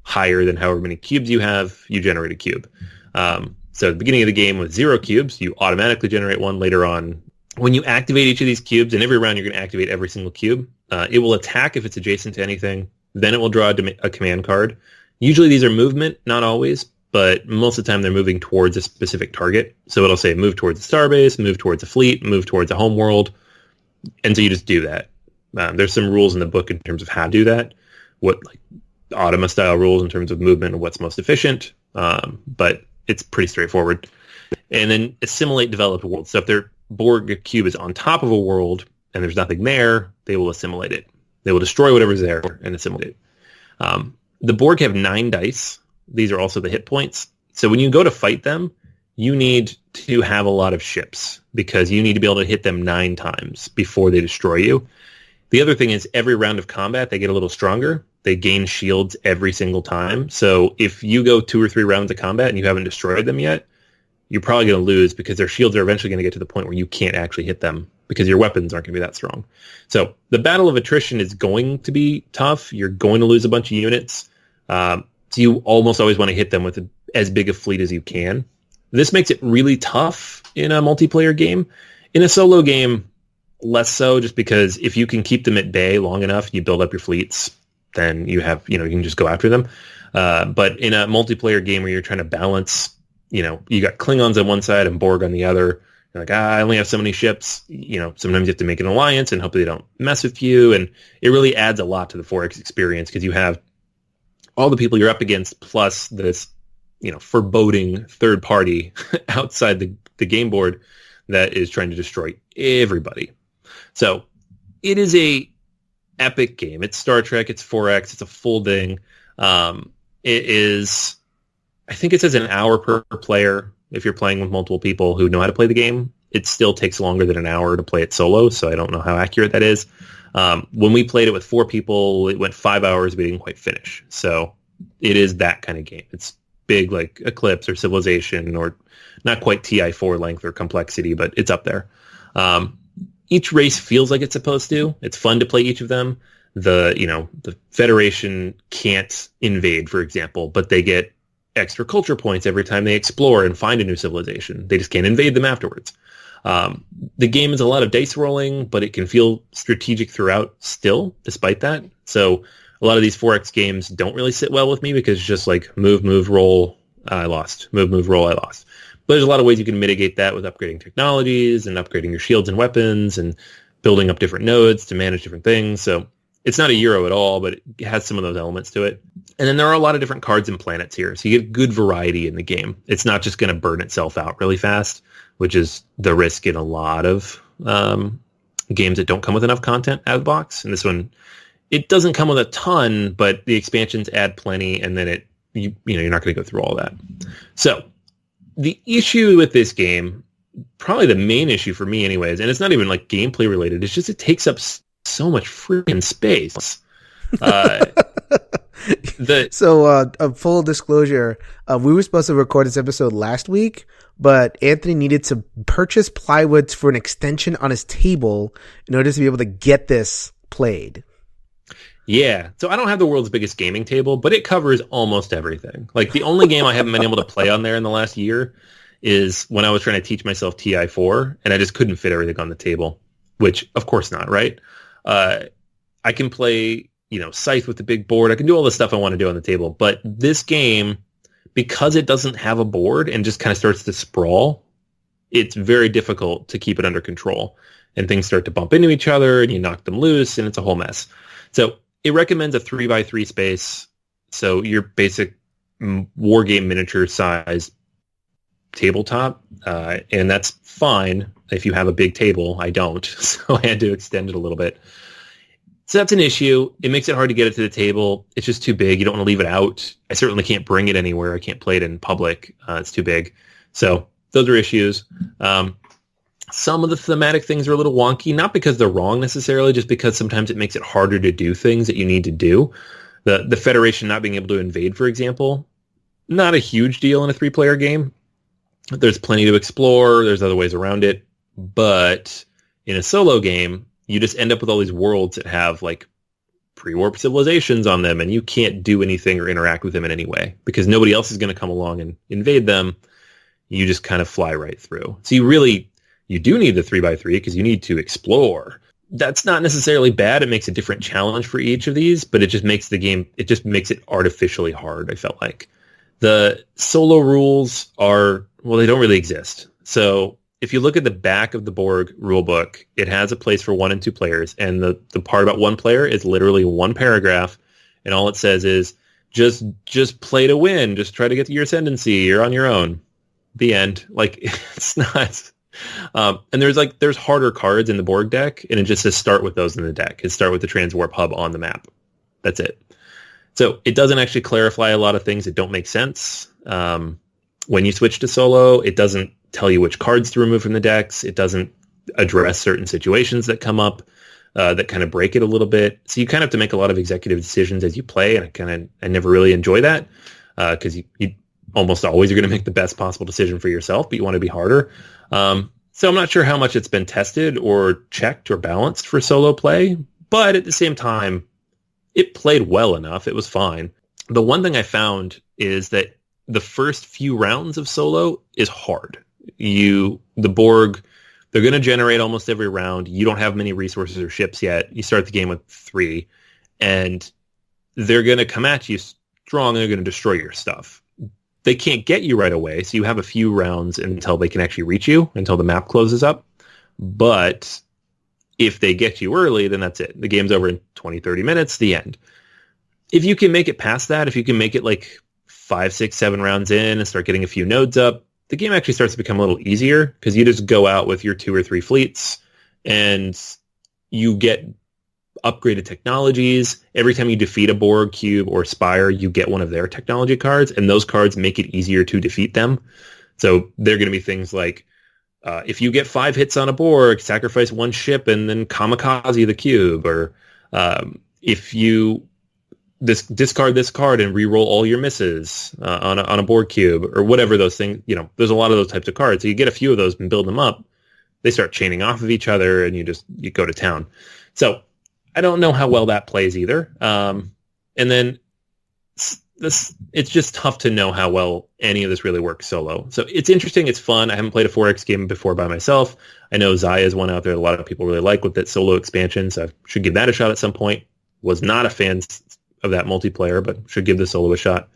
[SPEAKER 1] higher than however many cubes you have, you generate a cube. So at the beginning of the game with 0 cubes, you automatically generate one later on. When you activate each of these cubes, and every round you're going to activate every single cube, it will attack if it's adjacent to anything. Then it will draw a command card. Usually these are movement, not always, but most of the time they're moving towards a specific target. So it'll say move towards a starbase, move towards a fleet, move towards a home world. And so you just do that. There's some rules in the book in terms of how to do that, what like Automa style rules in terms of movement and what's most efficient. But it's pretty straightforward. And then assimilate developed worlds. So if their Borg cube is on top of a world and there's nothing there, they will assimilate it. They will destroy whatever's there and assimilate it. The Borg have 9 dice. These are also the hit points. So when you go to fight them, you need to have a lot of ships because you need to be able to hit them 9 times before they destroy you. The other thing is every round of combat, they get a little stronger. They gain shields every single time. So if you go 2 or 3 rounds of combat and you haven't destroyed them yet, you're probably going to lose because their shields are eventually going to get to the point where you can't actually hit them because your weapons aren't going to be that strong. So the battle of attrition is going to be tough. You're going to lose a bunch of units. So you almost always want to hit them with as big a fleet as you can. This makes it really tough in a multiplayer game. In a solo game, less so, just because if you can keep them at bay long enough, you build up your fleets, then you have, you can just go after them. But in a multiplayer game where you're trying to balance, you got Klingons on one side and Borg on the other. You're like, I only have so many ships. Sometimes you have to make an alliance and hope they don't mess with you. And it really adds a lot to the 4X experience because you have all the people you're up against plus this, foreboding third party outside the game board that is trying to destroy everybody. So it is a epic game. It's Star Trek. It's 4X. It's a full thing. It is, I think it says an hour per player. If you're playing with multiple people who know how to play the game, it still takes longer than an hour to play it solo. So I don't know how accurate that is. When we played it with 4 people, it went 5 hours. We didn't quite finish. So it is that kind of game. It's big like Eclipse or Civilization, or not quite TI4 length or complexity, but it's up there. Each race feels like it's supposed to. It's fun to play each of them. The Federation can't invade, for example, but they get extra culture points every time they explore and find a new civilization. They just can't invade them afterwards. The game is a lot of dice rolling, but it can feel strategic throughout still, despite that. So a lot of these 4X games don't really sit well with me because it's just like move, roll, I lost. Move, roll, I lost. But there's a lot of ways you can mitigate that with upgrading technologies and upgrading your shields and weapons and building up different nodes to manage different things. So it's not a Euro at all, but it has some of those elements to it. And then there are a lot of different cards and planets here. So you get good variety in the game. It's not just going to burn itself out really fast, which is the risk in a lot of games that don't come with enough content out of the box. And this one, it doesn't come with a ton, but the expansions add plenty, and then you're not going to go through all that. So the issue with this game, probably the main issue for me anyways, and it's not even like gameplay related, it's just it takes up so much freaking space.
[SPEAKER 2] Full disclosure, we were supposed to record this episode last week, but Anthony needed to purchase plywood for an extension on his table in order to be able to get this played.
[SPEAKER 1] Yeah, so I don't have the world's biggest gaming table, but it covers almost everything. Like the only game I haven't been able to play on there in the last year is when I was trying to teach myself TI4, and I just couldn't fit everything on the table, which of course not, right? I can play, Scythe with the big board. I can do all the stuff I want to do on the table, but this game, because it doesn't have a board and just kind of starts to sprawl, it's very difficult to keep it under control, and things start to bump into each other, and you knock them loose, and it's a whole mess. So it recommends a 3x3 space, so your basic war game miniature size tabletop, and that's fine if you have a big table. I don't, so I had to extend it a little bit. So that's an issue. It makes it hard to get it to the table. It's just too big. You don't want to leave it out. I certainly can't bring it anywhere. I can't play it in public. It's too big. So those are issues. Some of the thematic things are a little wonky, not because they're wrong necessarily, just because sometimes it makes it harder to do things that you need to do. The Federation not being able to invade, for example, not a huge deal in a 3-player game. There's plenty to explore. There's other ways around it. But in a solo game, you just end up with all these worlds that have like pre-warp civilizations on them, and you can't do anything or interact with them in any way because nobody else is going to come along and invade them. You just kind of fly right through. So you do need the 3x3 because you need to explore. That's not necessarily bad. It makes a different challenge for each of these, but it just makes the game, it just makes it artificially hard, I felt like. The solo rules they don't really exist. So if you look at the back of the Borg rulebook, it has a place for 1 and 2 players, and the part about 1 player is literally 1 paragraph, and all it says is, just play to win, just try to get to your ascendancy, you're on your own. The end. Like, it's not... and there's harder cards in the Borg deck, and it just says start with those in the deck. It start with the transwarp hub on the map. That's it. So it doesn't actually clarify a lot of things that don't make sense. When you switch to solo, it doesn't tell you which cards to remove from the decks. It doesn't address certain situations that come up that kind of break it a little bit. So you kind of have to make a lot of executive decisions as you play, and I never really enjoy that because almost always you're going to make the best possible decision for yourself, but you want to be harder. So I'm not sure how much it's been tested or checked or balanced for solo play, but at the same time, it played well enough. It was fine. The one thing I found is that the first few rounds of solo is hard. The Borg, they're going to generate almost every round. You don't have many resources or ships yet. You start the game with 3, and they're going to come at you strong, and they're going to destroy your stuff. They can't get you right away, so you have a few rounds until they can actually reach you, until the map closes up. But if they get you early, then that's it. The game's over in 20, 30 minutes, the end. If you can make it past that, if you can make it like 5, 6, 7 rounds in and start getting a few nodes up, the game actually starts to become a little easier because you just go out with your 2 or 3 fleets and you get upgraded technologies. Every time you defeat a Borg, Cube, or Spire, you get one of their technology cards, and those cards make it easier to defeat them. So they're going to be things like, if you get 5 hits on a Borg, sacrifice 1 ship and then kamikaze the cube, or if you discard this card and re-roll all your misses on a Borg cube, or whatever those things. There's a lot of those types of cards. So you get a few of those and build them up. They start chaining off of each other, and you go to town. So I don't know how well that plays either. And then it's just tough to know how well any of this really works solo. So it's interesting. It's fun. I haven't played a 4X game before by myself. I know Zaya's one out there that a lot of people really like with that solo expansion, so I should give that a shot at some point. Was not a fan of that multiplayer, but should give the solo a shot.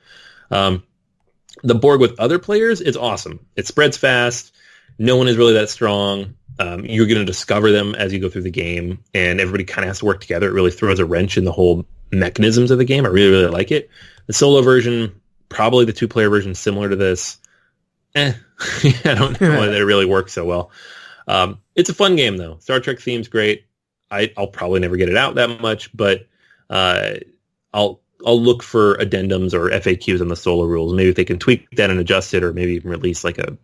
[SPEAKER 1] The Borg with other players is awesome. It spreads fast. No one is really that strong. You're going to discover them as you go through the game, and everybody kind of has to work together. It really throws a wrench in the whole mechanisms of the game. I really, really like it. The solo version, probably the 2-player version, similar to this. I don't know whether it really works so well. It's a fun game, though. Star Trek theme's great. I'll probably never get it out that much, but I'll look for addendums or FAQs on the solo rules. Maybe if they can tweak that and adjust it, or maybe even release like a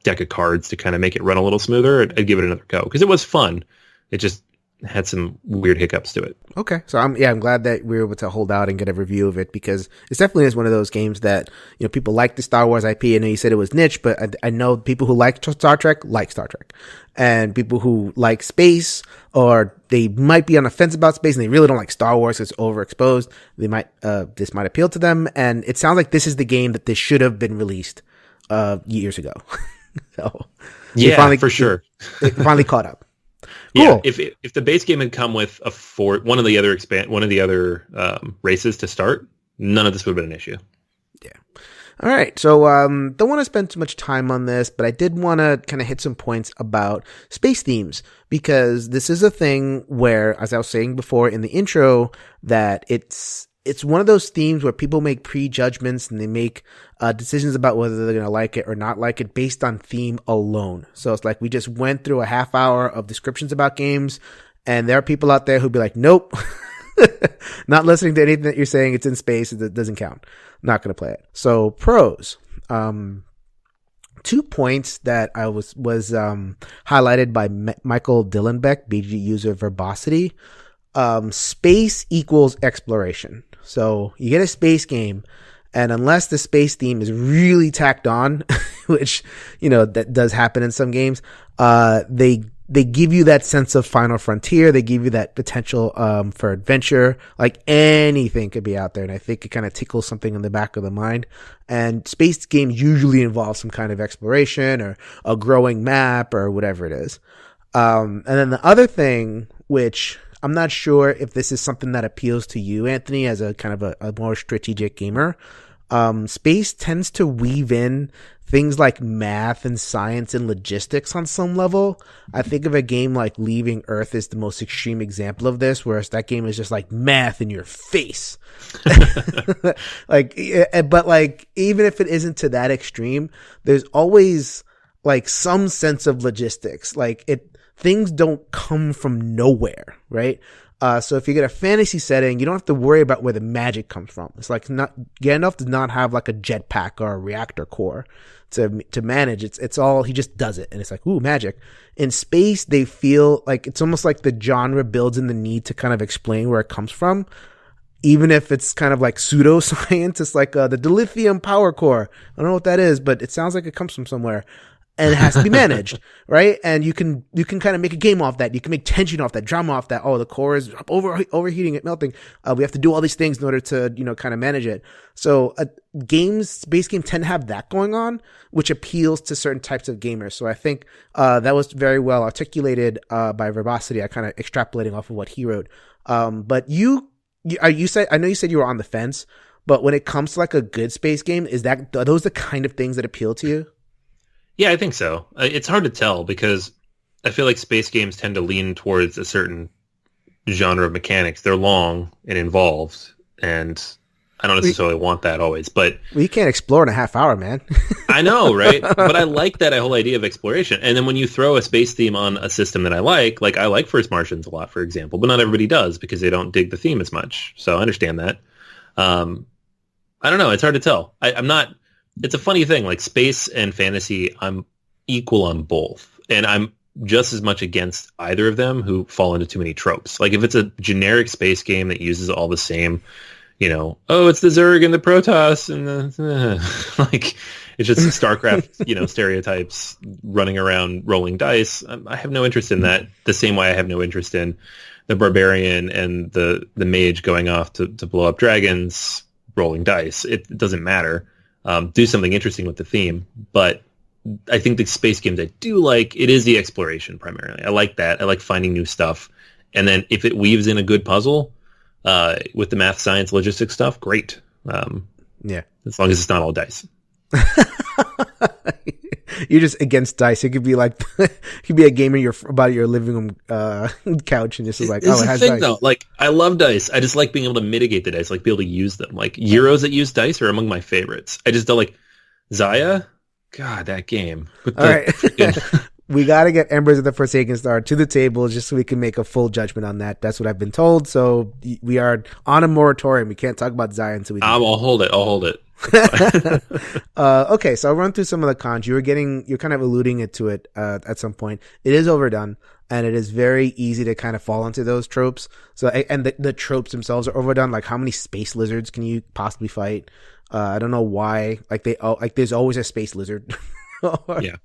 [SPEAKER 1] deck of cards to kind of make it run a little smoother, I'd give it another go because it was fun. It just had some weird hiccups to it.
[SPEAKER 2] Okay. So I'm glad that we were able to hold out and get a review of it, because it definitely is one of those games that, people like the Star Wars IP. I know you said it was niche, but I know people who like Star Trek, and people who like space, or they might be on the fence about space and they really don't like Star Wars, it's overexposed. This might appeal to them. And it sounds like this is the game that this should have been released, years ago. So
[SPEAKER 1] yeah, for sure.
[SPEAKER 2] It finally caught up.
[SPEAKER 1] Yeah,
[SPEAKER 2] cool.
[SPEAKER 1] if the base game had come with one of the other races to start, none of this would have been an issue.
[SPEAKER 2] Yeah. All right. So don't want to spend too much time on this, but I did want to kind of hit some points about space themes, because this is a thing where, as I was saying before in the intro, that it's one of those themes where people make prejudgments and they make decisions about whether they're going to like it or not like it based on theme alone. So it's like we just went through a half hour of descriptions about games, and there are people out there who'd be like, nope, not listening to anything that you're saying. It's in space. It doesn't count. Not going to play it. So pros. 2 points that I was highlighted by Michael Dillenbeck, BG user Verbosity. Space equals exploration. So you get a space game, and unless the space theme is really tacked on, which, that does happen in some games, they give you that sense of final frontier. They give you that potential, for adventure. Like anything could be out there. And I think it kind of tickles something in the back of the mind. And space games usually involve some kind of exploration or a growing map or whatever it is. And then the other thing, which I'm not sure if this is something that appeals to you, Anthony, as a kind of a more strategic gamer. Space tends to weave in things like math and science and logistics on some level. I think of a game like Leaving Earth as the most extreme example of this, whereas that game is just like math in your face. But even if it isn't to that extreme, there's always like some sense of logistics. Things don't come from nowhere, right? So if you get a fantasy setting, you don't have to worry about where the magic comes from. It's like Gandalf does not have like a jetpack or a reactor core to manage. It's all, he just does it. And it's like, ooh, magic. In space, they feel like it's almost like the genre builds in the need to kind of explain where it comes from. even if it's kind of like pseudoscience. It's like the dilithium power core. I don't know what that is, but it sounds like it comes from somewhere. And it has to be managed, right? And you can kind of make a game off that. You can make tension off that, drama off that. Oh, the core is overheating, it melting. We have to do all these things in order to, kind of manage it. So space games tend to have that going on, which appeals to certain types of gamers. So I think that was very well articulated by Verbosity. I kind of extrapolating off of what he wrote. But I know you said you were on the fence, but when it comes to like a good space game, are those the kind of things that appeal to you?
[SPEAKER 1] Yeah, I think so. It's hard to tell because I feel like space games tend to lean towards a certain genre of mechanics. They're long and involved, and I don't necessarily want that always. But
[SPEAKER 2] you can't explore in a half hour, man.
[SPEAKER 1] I know, right? But I like that whole idea of exploration. And then when you throw a space theme on a system that I like First Martians a lot, for example, but not everybody does because they don't dig the theme as much. So I understand that. I don't know. It's hard to tell. I'm not... It's a funny thing, like space and fantasy, I'm equal on both. And I'm just as much against either of them who fall into too many tropes. Like if it's a generic space game that uses all the same, it's the Zerg and the Protoss and the, like, it's just StarCraft, stereotypes running around rolling dice. I have no interest in that the same way I have no interest in the barbarian and the mage going off to blow up dragons rolling dice. It doesn't matter. Do something interesting with the theme, but I think the space games I do like, it is the exploration primarily. I like that. I like finding new stuff. And then if it weaves in a good puzzle with the math, science, logistics stuff, great.
[SPEAKER 2] Yeah.
[SPEAKER 1] As long as it's not all dice.
[SPEAKER 2] You're just against dice. It could be like, it could be a game in about your living room couch, and this is like,
[SPEAKER 1] it has
[SPEAKER 2] dice.
[SPEAKER 1] Though. Like, I love dice. I just like being able to mitigate the dice, like be able to use them. Like Euros that use dice are among my favorites. I just don't like Zaya. God, that game.
[SPEAKER 2] All right. We got to get Embers of the Forsaken Star to the table just so we can make a full judgment on that. That's what I've been told. So we are on a moratorium. We can't talk about Zaya until we do.
[SPEAKER 1] I'll hold it.
[SPEAKER 2] Okay, so I'll run through some of the cons. You're kind of alluding to it at some point. It is overdone, and it is very easy to kind of fall into those tropes. So, and the tropes themselves are overdone. Like, how many space lizards can you possibly fight? I don't know why. Like there's always a space lizard.
[SPEAKER 1] Yeah.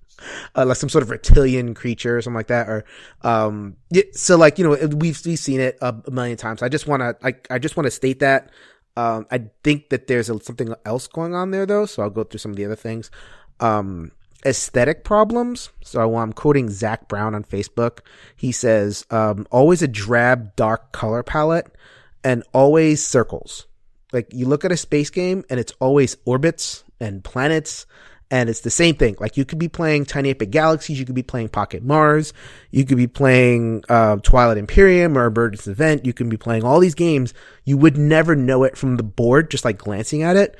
[SPEAKER 2] Like some sort of reptilian creature or something like that. Or, so like, we've seen it a million times. I just want to state that. I think that there's something else going on there though. So I'll go through some of the other things. Aesthetic problems. So I'm quoting Zach Brown on Facebook. He says, always a drab, dark color palette and always circles. Like you look at a space game and it's always orbits and planets. And it's the same thing. Like you could be playing Tiny Epic Galaxies, you could be playing Pocket Mars, you could be playing Twilight Imperium or Bird's Event. You can be playing all these games. You would never know it from the board, just like glancing at it,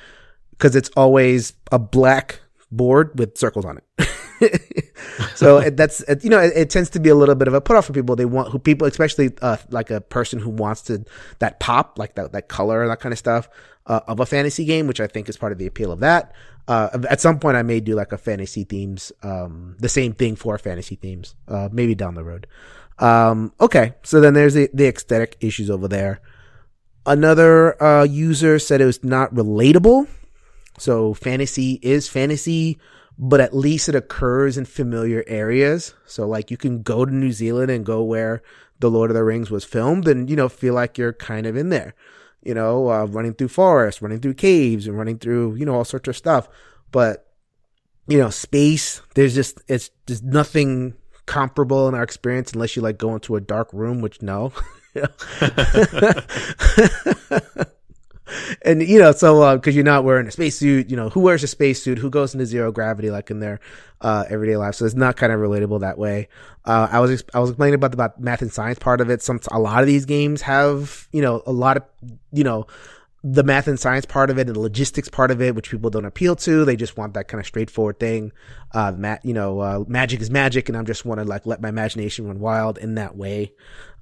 [SPEAKER 2] because it's always a black board with circles on it. So it tends to be a little bit of a put off for people. People, especially like a person who wants that pop, like that color, that kind of stuff of a fantasy game, which I think is part of the appeal of that. At some point I may do like a fantasy themes, the same thing for fantasy themes, maybe down the road. Okay. So then there's the aesthetic issues over there. Another, user said it was not relatable. So fantasy is fantasy, but at least it occurs in familiar areas. So like you can go to New Zealand and go where the Lord of the Rings was filmed and, feel like you're kind of in there. Running through forests, running through caves, and running through, all sorts of stuff. But, space, there's nothing comparable in our experience unless you like go into a dark room, which no. And, so, cause you're not wearing a spacesuit, who wears a spacesuit, who goes into zero gravity, like in their, everyday life. So it's not kind of relatable that way. I was explaining about the math and science part of it. A lot of these games have, a lot of, the math and science part of it and the logistics part of it, which people don't appeal to. They just want that kind of straightforward thing. Magic is magic, and I just want to like let my imagination run wild in that way.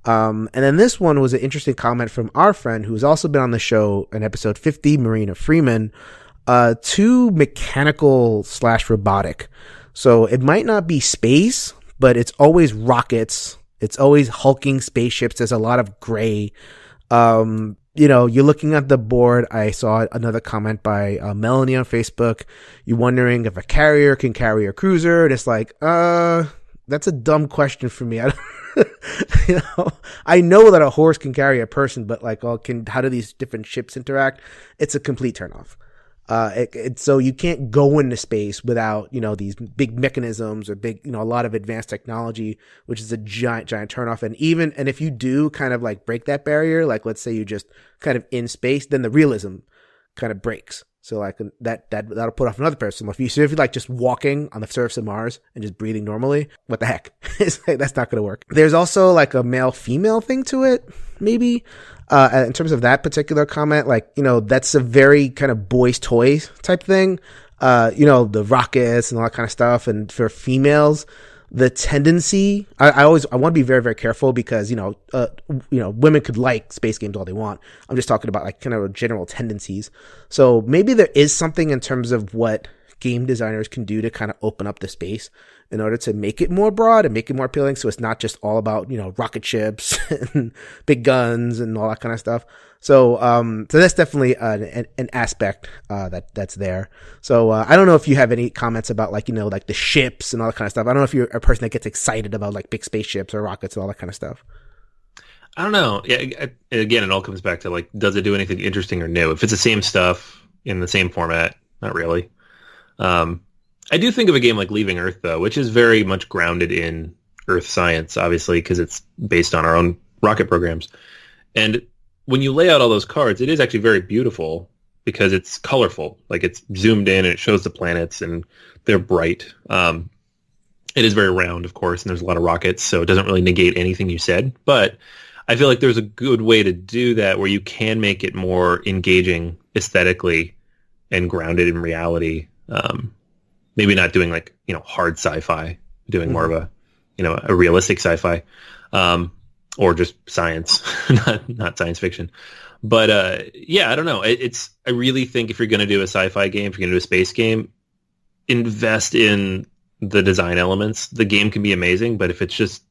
[SPEAKER 2] And then this one was an interesting comment from our friend who's also been on the show in episode 50, Marina Freeman, too mechanical / robotic. So it might not be space, but it's always rockets. It's always hulking spaceships. There's a lot of gray. you're looking at the board. I saw another comment by Melanie on Facebook. You're wondering if a carrier can carry a cruiser. And it's like, that's a dumb question for me. I know that a horse can carry a person, but like, how do these different ships interact? It's a complete turnoff. So you can't go into space without, these big mechanisms or big, a lot of advanced technology, which is a giant turnoff. And if you do kind of like break that barrier, like let's say you just kind of in space, then the realism kind of breaks. So like that'll put off another person. If you're like just walking on the surface of Mars and just breathing normally, what the heck? It's like, that's not going to work. There's also like a male female thing to it, maybe. In terms of that particular comment, like, that's a very kind of boys toys type thing. The rockets and all that kind of stuff. And for females, the tendency, I want to be very, very careful because, women could like space games all they want. I'm just talking about like kind of general tendencies. So maybe there is something in terms of what game designers can do to kind of open up the space in order to make it more broad and make it more appealing. So it's not just all about, rocket ships and big guns and all that kind of stuff. So that's definitely an aspect that's there. So I don't know if you have any comments about like like the ships and all that kind of stuff. I don't know if you're a person that gets excited about like big spaceships or rockets and all that kind of stuff.
[SPEAKER 1] I don't know. Yeah, again, it all comes back to like, does it do anything interesting or new? If it's the same stuff in the same format, not really. I do think of a game like Leaving Earth though, which is very much grounded in Earth science, obviously, because it's based on our own rocket programs. And when you lay out all those cards, it is actually very beautiful because it's colorful. Like it's zoomed in and it shows the planets and they're bright. It is very round, of course, and there's a lot of rockets, so it doesn't really negate anything you said. But I feel like there's a good way to do that where you can make it more engaging aesthetically and grounded in reality. Maybe not doing like, hard sci-fi, doing more of a realistic sci-fi. Or just science, not science fiction. But I don't know. I really think if you're going to do a sci-fi game, if you're going to do a space game, invest in the design elements. The game can be amazing, but if it's just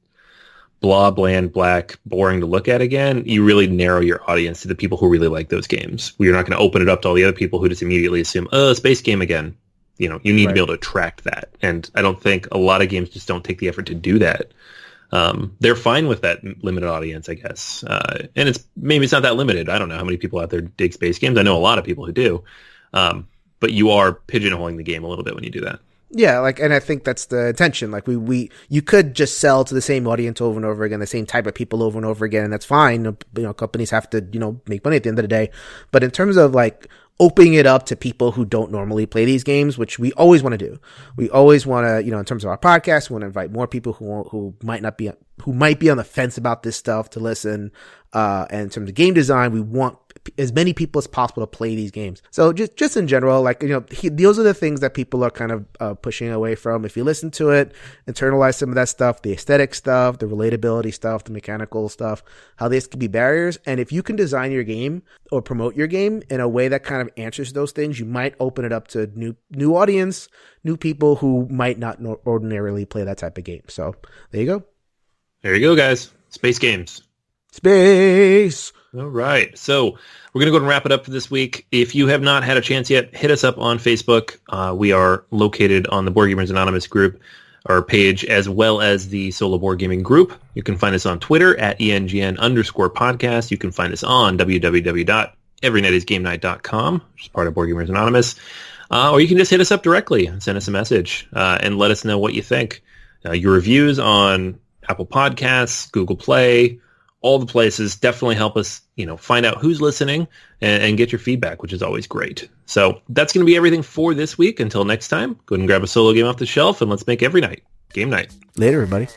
[SPEAKER 1] blah, bland, black, boring to look at again, you really narrow your audience to the people who really like those games. You're not going to open it up to all the other people who just immediately assume, space game again. You need to be able to attract that. And I don't think a lot of games just don't take the effort to do that. They're fine with that limited audience, I guess. And maybe it's not that limited. I don't know how many people out there dig space games. I know a lot of people who do. But you are pigeonholing the game a little bit when you do that.
[SPEAKER 2] Yeah, and I think that's the intention. Like you could just sell to the same audience over and over again, the same type of people over and over again, and that's fine. Companies have to, make money at the end of the day. But in terms of like opening it up to people who don't normally play these games, which we always want to do. We always want to, in terms of our podcast, we want to invite more people who might be on the fence about this stuff to listen. And in terms of game design, we want as many people as possible to play these games. So just in general, like, those are the things that people are kind of pushing away from. If you listen to it, internalize some of that stuff, the aesthetic stuff, the relatability stuff, the mechanical stuff, how this can be barriers. And if you can design your game or promote your game in a way that kind of answers those things, you might open it up to new audience, new people who might not ordinarily play that type of game. So there you go.
[SPEAKER 1] There you go, guys. Space games.
[SPEAKER 2] Space.
[SPEAKER 1] All right. So we're going to go and wrap it up for this week. If you have not had a chance yet, hit us up on Facebook. We are located on the Board Gamers Anonymous group, our page, as well as the Solo Board Gaming group. You can find us on Twitter at ENGN_podcast. You can find us on www.everynightisgamenight.com, which is part of Board Gamers Anonymous. Or you can just hit us up directly and send us a message and let us know what you think. Your reviews on Apple Podcasts, Google Play, all the places definitely help us, find out who's listening and get your feedback, which is always great. So that's going to be everything for this week. Until next time, go ahead and grab a solo game off the shelf and let's make every night game night.
[SPEAKER 2] Later, everybody.